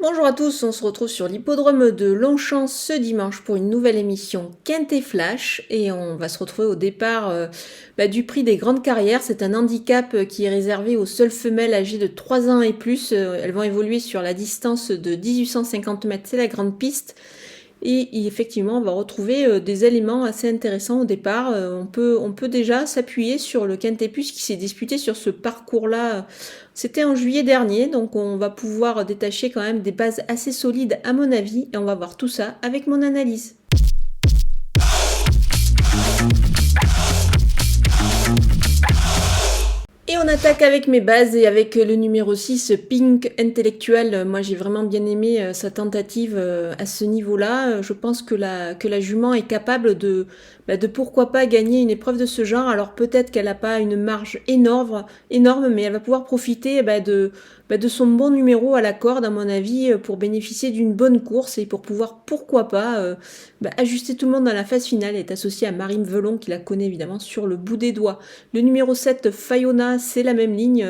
Bonjour à tous, on se retrouve sur l'hippodrome de Longchamp ce dimanche pour une nouvelle émission Quintet Flash et on va se retrouver au départ du prix des grandes carrières. C'est un handicap qui est réservé aux seules femelles âgées de 3 ans et plus. Elles vont évoluer sur la distance de 1850 mètres, c'est la grande piste. Et effectivement, on va retrouver des éléments assez intéressants au départ. On peut déjà s'appuyer sur le Quintet Plus qui s'est disputé sur ce parcours-là. C'était en juillet dernier, donc on va pouvoir détacher quand même des bases assez solides à mon avis. Et on va voir tout ça avec mon analyse. Et on attaque avec mes bases et avec le numéro 6, Pink Intellectual. Moi j'ai vraiment bien aimé sa tentative à ce niveau-là. Je pense que la jument est capable de pourquoi pas gagner une épreuve de ce genre. Alors peut-être qu'elle n'a pas une marge énorme, mais elle va pouvoir profiter de son bon numéro à la corde, à mon avis, pour bénéficier d'une bonne course et pour pouvoir, pourquoi pas, ajuster tout le monde dans la phase finale. Elle est associée à Marine Velon, qui la connaît évidemment sur le bout des doigts. Le numéro 7, Fayona, c'est la même ligne.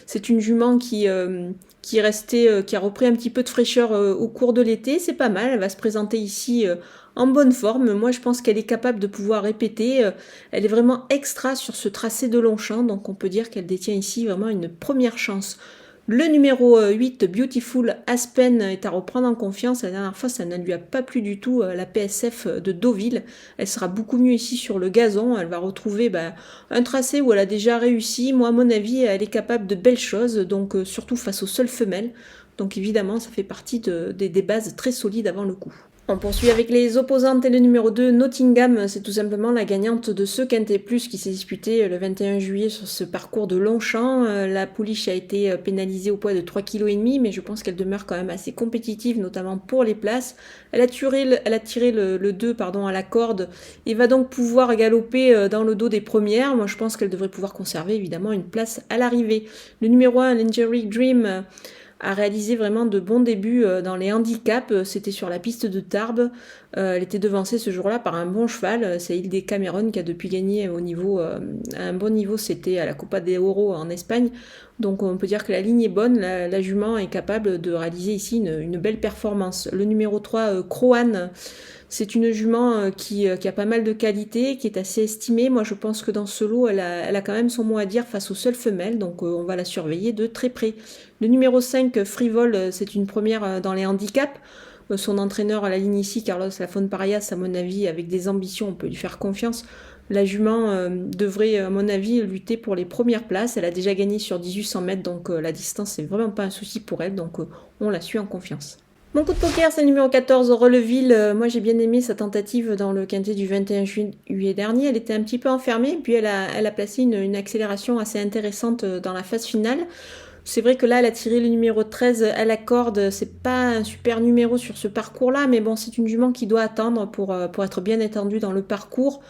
C'est une jument qui est restée, qui a repris un petit peu de fraîcheur au cours de l'été. C'est pas mal. Elle va se présenter ici en bonne forme. Moi, je pense qu'elle est capable de pouvoir répéter. Elle est vraiment extra sur ce tracé de Longchamp. Donc, on peut dire qu'elle détient ici vraiment une première chance. Le numéro 8, Beautiful Aspen, est à reprendre en confiance. La dernière fois, ça ne lui a pas plu du tout, la PSF de Deauville. Elle sera beaucoup mieux ici sur le gazon. Elle va retrouver un tracé où elle a déjà réussi. Moi, à mon avis, elle est capable de belles choses, donc surtout face aux seules femelles. Donc évidemment, ça fait partie des bases très solides avant le coup. On poursuit avec les opposantes et le numéro 2, Nottingham, c'est tout simplement la gagnante de ce Quintet Plus qui s'est disputé le 21 juillet sur ce parcours de Longchamp. La pouliche a été pénalisée au poids de 3,5 kg, mais je pense qu'elle demeure quand même assez compétitive, notamment pour les places. Elle a tiré le 2 à la corde et va donc pouvoir galoper dans le dos des premières. Moi je pense qu'elle devrait pouvoir conserver évidemment une place à l'arrivée. Le numéro 1, Lingerie Dream, a réalisé vraiment de bons débuts dans les handicaps. C'était sur la piste de Tarbes. Elle était devancée ce jour-là par un bon cheval. C'est Hilde Cameron qui a depuis gagné à un bon niveau. C'était à la Copa de Oro en Espagne. Donc on peut dire que la ligne est bonne. La jument est capable de réaliser ici une belle performance. Le numéro 3, Croan. C'est une jument qui a pas mal de qualité, qui est assez estimée. Moi, je pense que dans ce lot, elle a quand même son mot à dire face aux seules femelles. Donc, on va la surveiller de très près. Le numéro 5, Frivole, c'est une première dans les handicaps. Son entraîneur à la ligne ici, Carlos Lafon Parias, à mon avis, avec des ambitions, on peut lui faire confiance. La jument devrait, à mon avis, lutter pour les premières places. Elle a déjà gagné sur 1800 mètres, donc la distance, c'est vraiment pas un souci pour elle. Donc, on la suit en confiance. Mon coup de poker, c'est le numéro 14, Releville. Moi, j'ai bien aimé sa tentative dans le quintet du 21 juillet dernier. Elle était un petit peu enfermée, puis elle a placé une accélération assez intéressante dans la phase finale. C'est vrai que là, elle a tiré le numéro 13 à la corde. C'est pas un super numéro sur ce parcours-là, mais bon, c'est une jument qui doit attendre pour être bien étendue dans le parcours.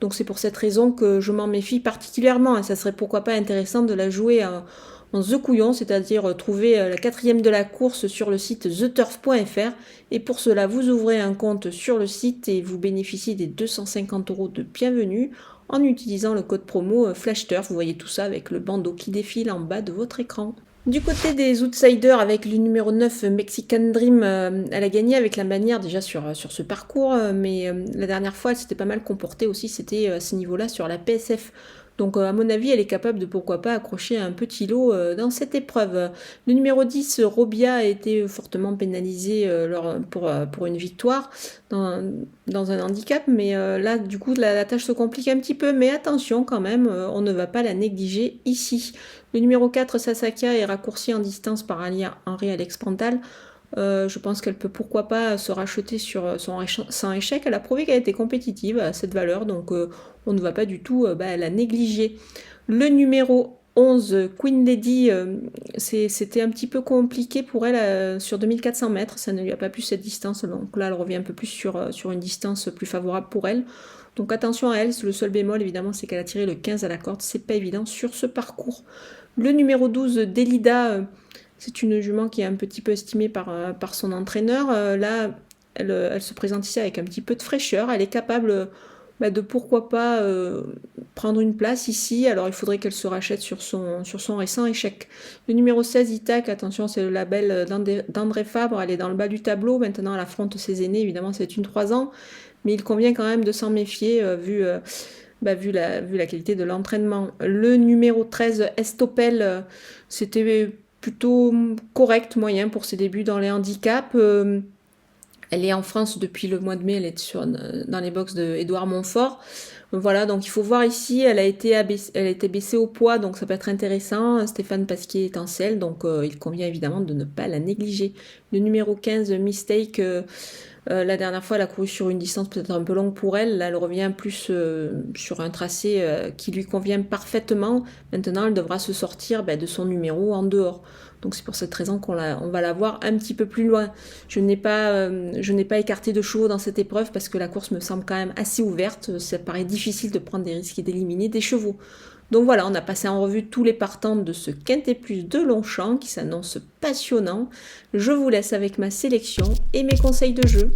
Donc c'est pour cette raison que je m'en méfie particulièrement. Et ça serait pourquoi pas intéressant de la jouer en The Couillon, c'est-à-dire trouver la 4e de la course sur le site theturf.fr. Et pour cela, vous ouvrez un compte sur le site et vous bénéficiez des 250 € de bienvenue en utilisant le code promo FlashTurf. Vous voyez tout ça avec le bandeau qui défile en bas de votre écran. Du côté des outsiders, avec le numéro 9, Mexican Dream, elle a gagné avec la manière déjà sur ce parcours, mais la dernière fois, elle s'était pas mal comportée aussi, c'était à ce niveau-là sur la PSF. Donc à mon avis, elle est capable de pourquoi pas accrocher un petit lot dans cette épreuve. Le numéro 10, Robia, a été fortement pénalisé pour une victoire dans un handicap, mais là du coup la tâche se complique un petit peu, mais attention quand même, on ne va pas la négliger ici. Le numéro 4, Sasakia, est raccourci en distance par Henri Alex Pantal. Je pense qu'elle peut pourquoi pas se racheter sur son échec. Elle a prouvé qu'elle était compétitive à cette valeur, donc on ne va pas du tout la négliger. Le numéro 11, Queen Lady, c'était un petit peu compliqué pour elle sur 2400 mètres, ça ne lui a pas plu cette distance, donc là elle revient un peu plus sur une distance plus favorable pour elle. Donc attention à elle, le seul bémol évidemment c'est qu'elle a tiré le 15 à la corde, c'est pas évident sur ce parcours. Le numéro 12, Delida, c'est une jument qui est un petit peu estimée par son entraîneur. Là, elle se présente ici avec un petit peu de fraîcheur. Elle est capable bah, de pourquoi pas prendre une place ici. Alors il faudrait qu'elle se rachète sur son récent échec. Le numéro 16, Itac, attention, c'est le label d'André Fabre, elle est dans le bas du tableau. Maintenant, elle affronte ses aînés, évidemment, c'est une 3 ans. Mais il convient quand même de s'en méfier vu la qualité de l'entraînement. Le numéro 13, Estopel, c'était plutôt correct, moyen pour ses débuts dans les handicaps. Elle est en France depuis le mois de mai, elle est dans les box de Édouard Montfort. Voilà, donc il faut voir ici, elle a été baissée au poids, donc ça peut être intéressant. Stéphane Pasquier est en selle, donc il convient évidemment de ne pas la négliger. Le numéro 15, Mistake, la dernière fois, elle a couru sur une distance peut-être un peu longue pour elle. Là, elle revient plus sur un tracé qui lui convient parfaitement. Maintenant, elle devra se sortir de son numéro en dehors. Donc c'est pour cette raison on va la voir un petit peu plus loin. Je n'ai pas écarté de chevaux dans cette épreuve parce que la course me semble quand même assez ouverte. Ça paraît difficile de prendre des risques et d'éliminer des chevaux. Donc voilà, on a passé en revue tous les partants de ce Quintet Plus de Longchamp qui s'annonce passionnant. Je vous laisse avec ma sélection et mes conseils de jeu.